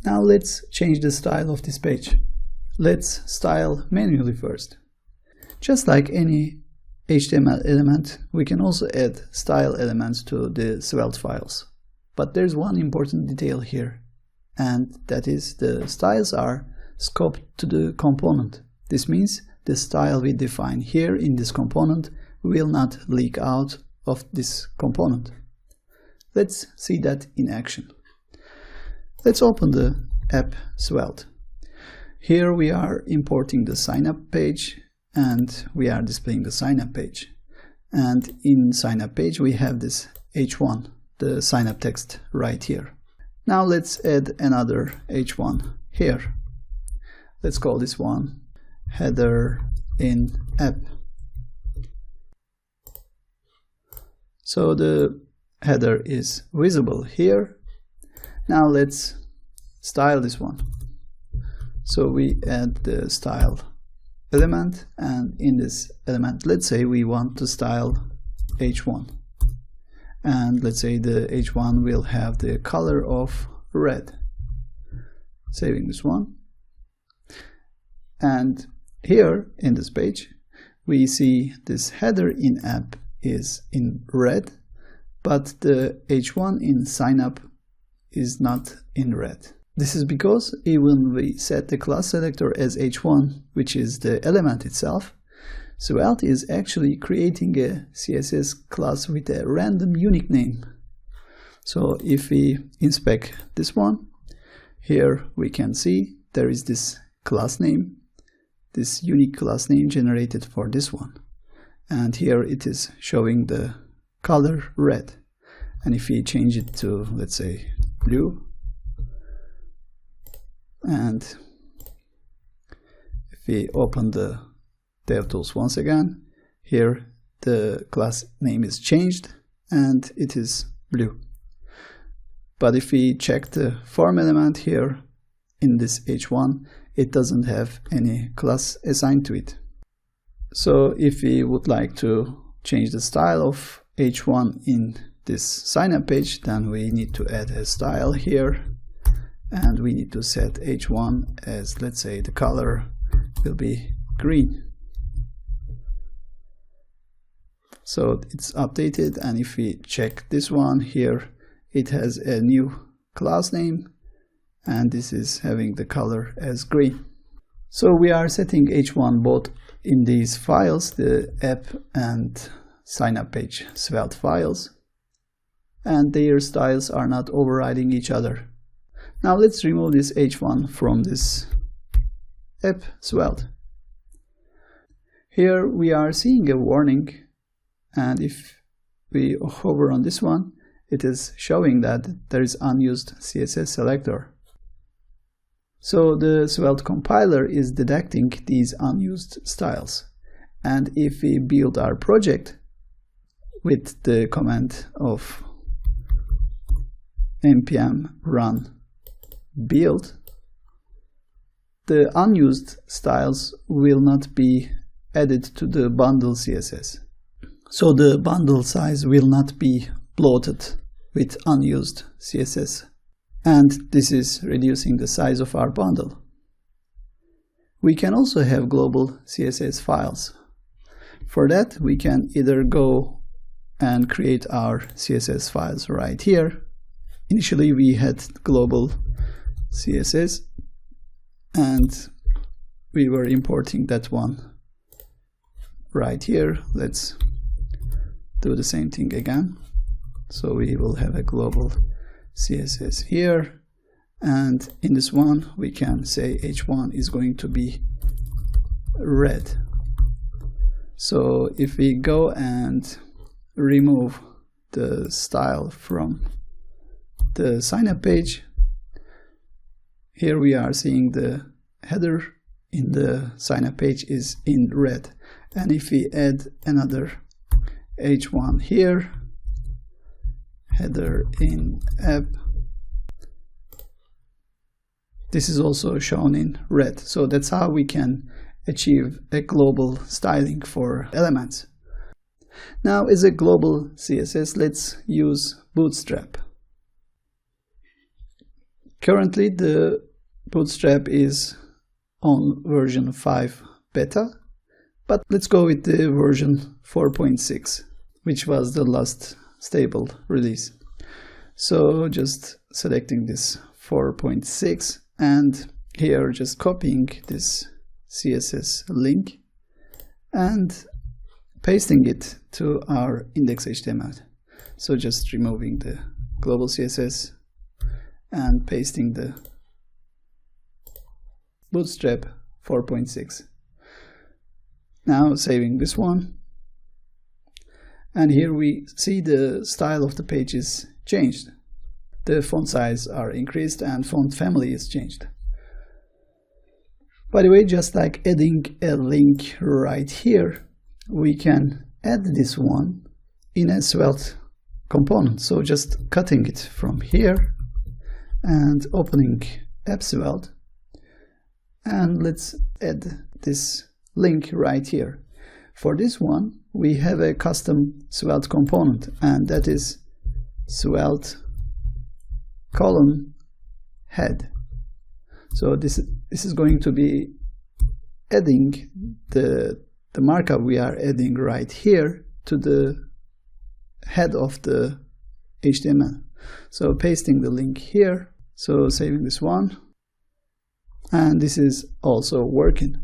Now let's change the style of this page. Let's style manually first. Just like any HTML element, we can also add style elements to the Svelte files. But there's one important detail here, and that is the styles are scoped to the component. This means the style we define here in this component will not leak out of this component. Let's see that in action. Let's open the app Svelte. Here we are importing the signup page, and we are displaying the signup page. And in signup page we have this h1, the signup text right here. Now let's add another h1 here. Let's call this one header in app. So the header is visible here. Now let's style this one. So we add the style element, and in this element, let's say we want to style h1, and let's say the h1 will have the color of red. Saving this one, and here in this page we see this header in app is in red, but the h1 in signup is not in red. This is because even we set the class selector as h1, which is the element itself, Svelte is actually creating a CSS class with a random unique name. So if we inspect this one, here we can see there is this class name, this unique class name generated for this one. And here it is showing the color red. And if we change it to, let's say, blue, and if we open the DevTools once again, here the class name is changed and it is blue. But if we check the form element here in this h1, it doesn't have any class assigned to it. So if we would like to change the style of h1 in this signup page, then we need to add a style here, and we need to set h1 as, let's say, the color will be green. So it's updated, and if we check this one here, it has a new class name, and this is having the color as green. So we are setting h1 both in these files, the app and signup page Svelte files, and their styles are not overriding each other. Now let's remove this h1 from this app Svelte. Here we are seeing a warning, and if we hover on this one, it is showing that there is unused CSS selector. So the Svelte compiler is detecting these unused styles. And if we build our project with the command of npm run build, the unused styles will not be added to the bundle CSS. So the bundle size will not be bloated with unused CSS. And this is reducing the size of our bundle. We can also have global CSS files. For that, we can either go and create our CSS files right here. Initially, we had global CSS, and we were importing that one right here. Let's do the same thing again. So we will have a global CSS here, and in this one we can say h1 is going to be red. So if we go and remove the style from the signup page, here we are seeing the header in the signup page is in red. And if we add another h1 here, header in app, this is also shown in red. So that's how we can achieve a global styling for elements. Now, as a global CSS, let's use Bootstrap. Currently the Bootstrap is on version 5 beta, but let's go with the version 4.6, which was the last stable release. So just selecting this 4.6 and here just copying this CSS link and pasting it to our index.html. So just removing the global CSS and pasting the Bootstrap 4.6. Now saving this one, and here we see the style of the page is changed. The font size are increased and font family is changed. By the way, just like adding a link right here, we can add this one in a Svelte component. So just cutting it from here and opening app Svelte, and let's add this link right here. For this one, we have a custom Svelte component, and that is Svelte column head. So this is going to be adding the markup we are adding right here to the head of the HTML. So pasting the link here, so saving this one, and this is also working.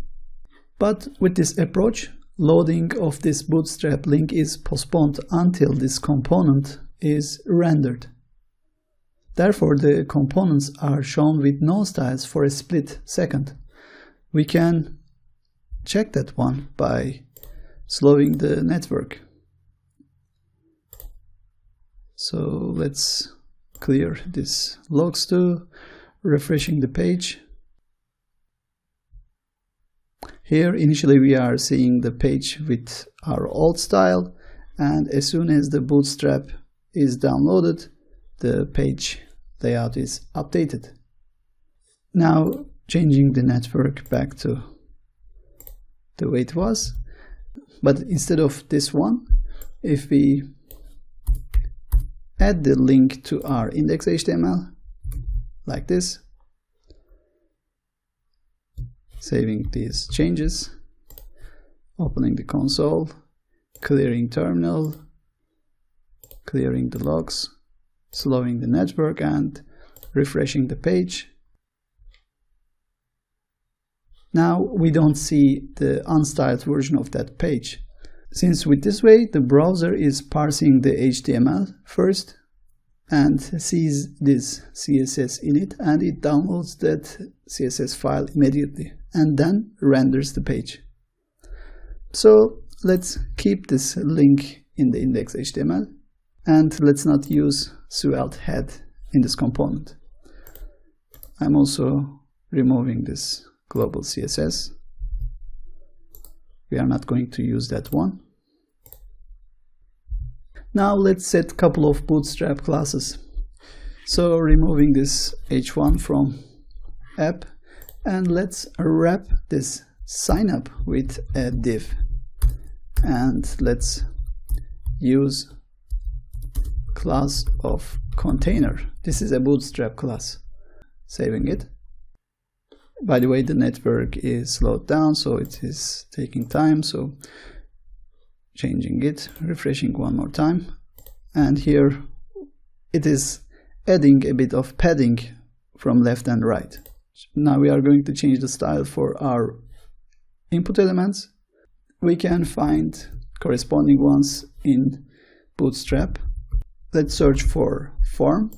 But with this approach, loading of this Bootstrap link is postponed until this component is rendered. Therefore, the components are shown with no styles for a split second. We can check that one by slowing the network. So let's clear this logs too, refreshing the page. Here initially we are seeing the page with our old style, and as soon as the Bootstrap is downloaded, the page layout is updated. Now changing the network back to the way it was, but instead of this one, if we add the link to our index.html like this, saving these changes, opening the console, clearing terminal, clearing the logs, slowing the network and refreshing the page. Now we don't see the unstyled version of that page, since with this way the browser is parsing the HTML first and sees this CSS in it, and it downloads that CSS file immediately and then renders the page. So let's keep this link in the index.html, and let's not use Svelte head in this component. I'm also removing this global CSS. We are not going to use that one. Now let's set a couple of Bootstrap classes. So removing this h1 from app, and let's wrap this sign up with a div, and let's use class of container. This is a Bootstrap class. Saving it. By the way, the network is slowed down, so it is taking time, so changing it, refreshing one more time, and here it is adding a bit of padding from left and right. Now we are going to change the style for our input elements. We can find corresponding ones in Bootstrap. Let's search for form,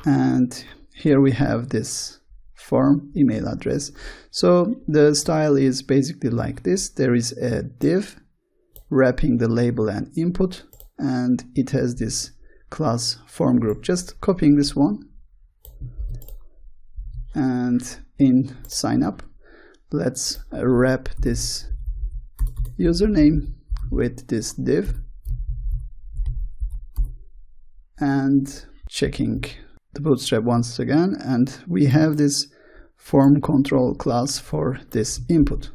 and here we have this form email address. So the style is basically like this. There is a div wrapping the label and input, and it has this class form group. Just copying this one, and in sign up, let's wrap this username with this div, and checking the Bootstrap once again, and we have this form control class for this input.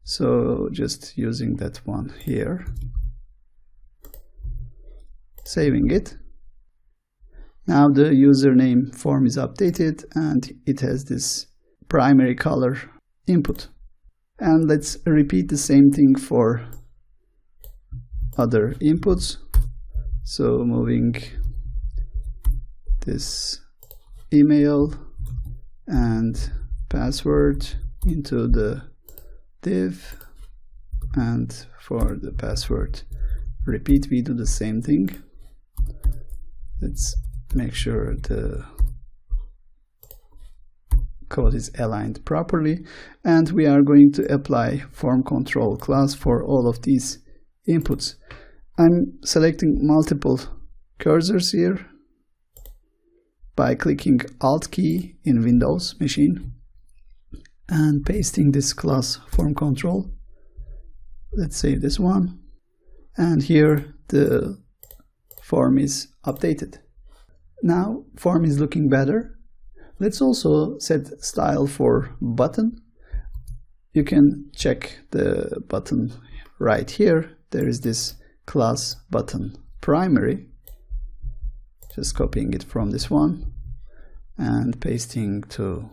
So just using that one here, saving it. Now the username form is updated and it has this primary color input. And let's repeat the same thing for other inputs. So moving this email and password into the div, and for the password repeat we do the same thing. Let's make sure the code is aligned properly, and we are going to apply form control class for all of these inputs. I'm selecting multiple cursors here by clicking Alt key in Windows machine and pasting this class form control. Let's save this one, and here the form is updated. Now form is looking better. Let's also set style for button. You can check the button right here. There is this class button primary. Just copying it from this one and pasting to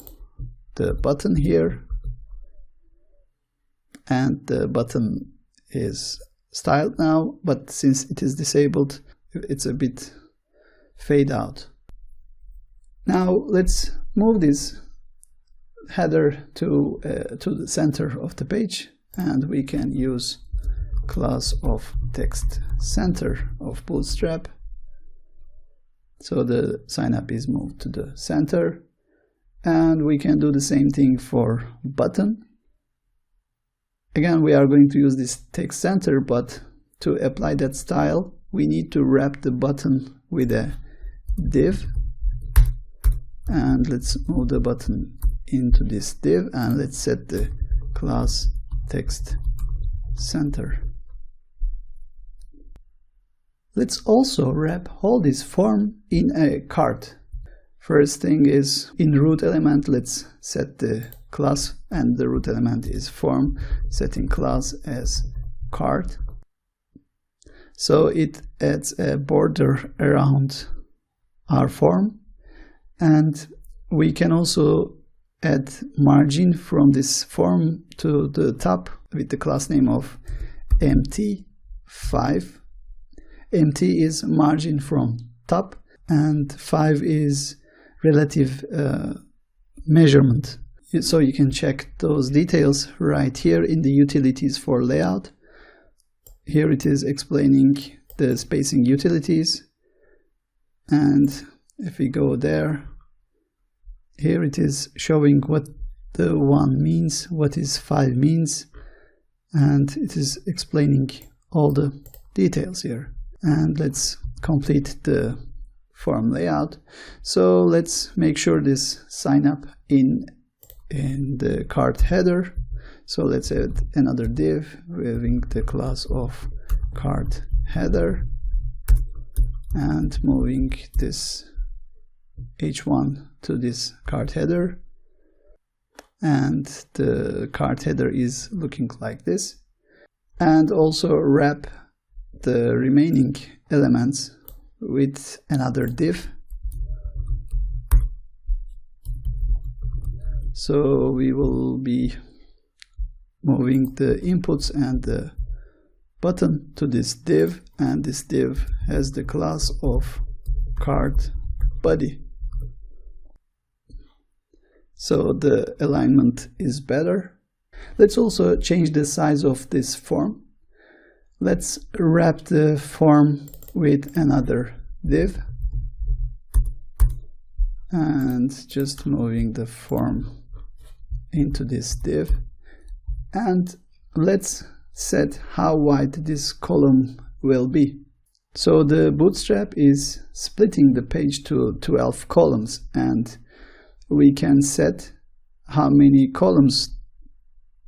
the button here. And the button is styled now, but since it is disabled, it's a bit fade out. Now let's move this header to the center of the page, and we can use class of text center of Bootstrap. So the sign up is moved to the center, and we can do the same thing for button. Again, we are going to use this text center, but to apply that style, we need to wrap the button with a div. And let's move the button into this div, and let's set the class text center. Let's also wrap all this form in a cart. First thing is, in root element, let's set the class, and the root element is form, setting class as cart. So it adds a border around our form, and we can also add margin from this form to the top with the class name of mt5. mt is margin from top, and 5 is relative measurement. So you can check those details right here in the utilities for layout. Here it is explaining the spacing utilities, and if we go there, here it is showing what the 1 means, what is 5 means, and it is explaining all the details here. And let's complete the form layout. So let's make sure this sign up in the cart header. So let's add another div having the class of cart header, and moving this h1 to this cart header, and the cart header is looking like this. And also wrap the remaining elements with another div. So we will be moving the inputs and the button to this div, and this div has the class of cart body. So the alignment is better. Let's also change the size of this form. Let's wrap the form with another div, and just moving the form into this div, and let's set how wide this column will be. So the Bootstrap is splitting the page to 12 columns, and we can set how many columns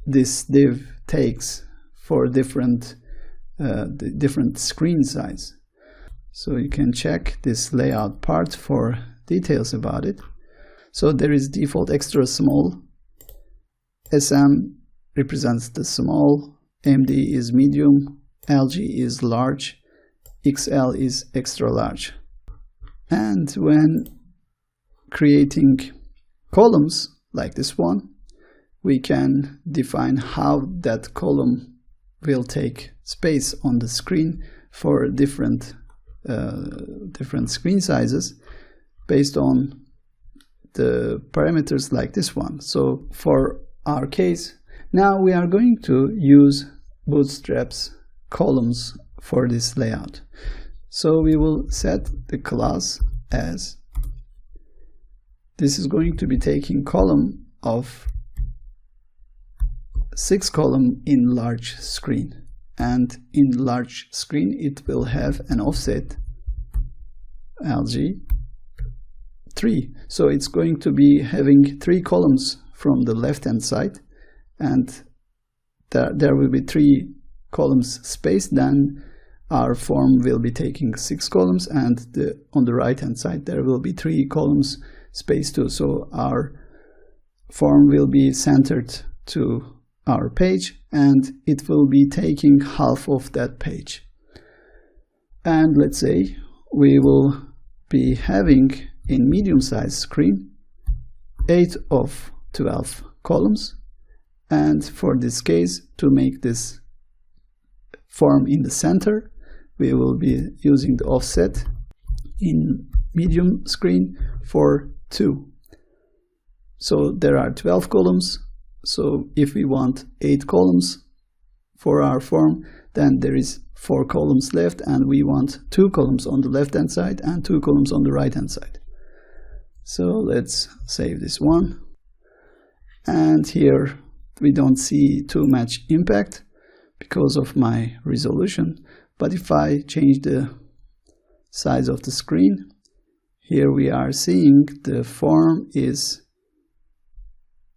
this div takes for different screen size. So you can check this layout part for details about it. So there is default extra small, SM represents the small, MD is medium, LG is large, XL is extra large. And when creating columns like this one, we can define how that column will take space on the screen for different screen sizes based on the parameters like this one. So for our case, now we are going to use Bootstrap's columns for this layout. So we will set the class as, this is going to be taking column of 6 column in large screen, and in large screen it will have an offset LG 3. So it's going to be having 3 columns from the left hand side, and there will be 3 columns spaced. Then our form will be taking 6 columns, and on the right hand side there will be 3 columns spaced too. So our form will be centered to our page, and it will be taking half of that page. And let's say we will be having in medium size screen 8 of 12 columns, and for this case, to make this form in the center, we will be using the offset in medium screen for 2. So there are 12 columns. So if we want 8 columns for our form, then there is 4 columns left, and we want 2 columns on the left hand side and 2 columns on the right hand side. So let's save this one. And here we don't see too much impact because of my resolution. But if I change the size of the screen, here we are seeing the form is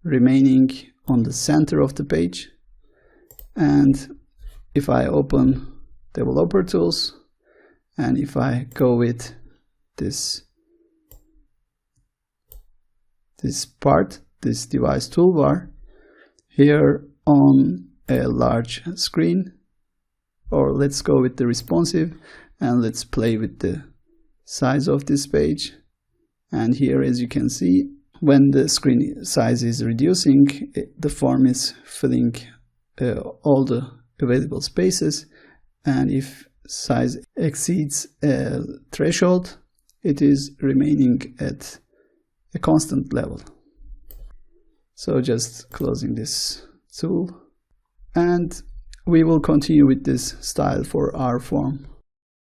remaining on the center of the page. And if I open Developer Tools, and if I go with this part, this device toolbar, here on a large screen, or let's go with the responsive, and let's play with the size of this page. And here, as you can see, when the screen size is reducing, the form is filling all the available spaces, and if size exceeds a threshold, it is remaining at a constant level. So just closing this tool, and we will continue with this style for our form.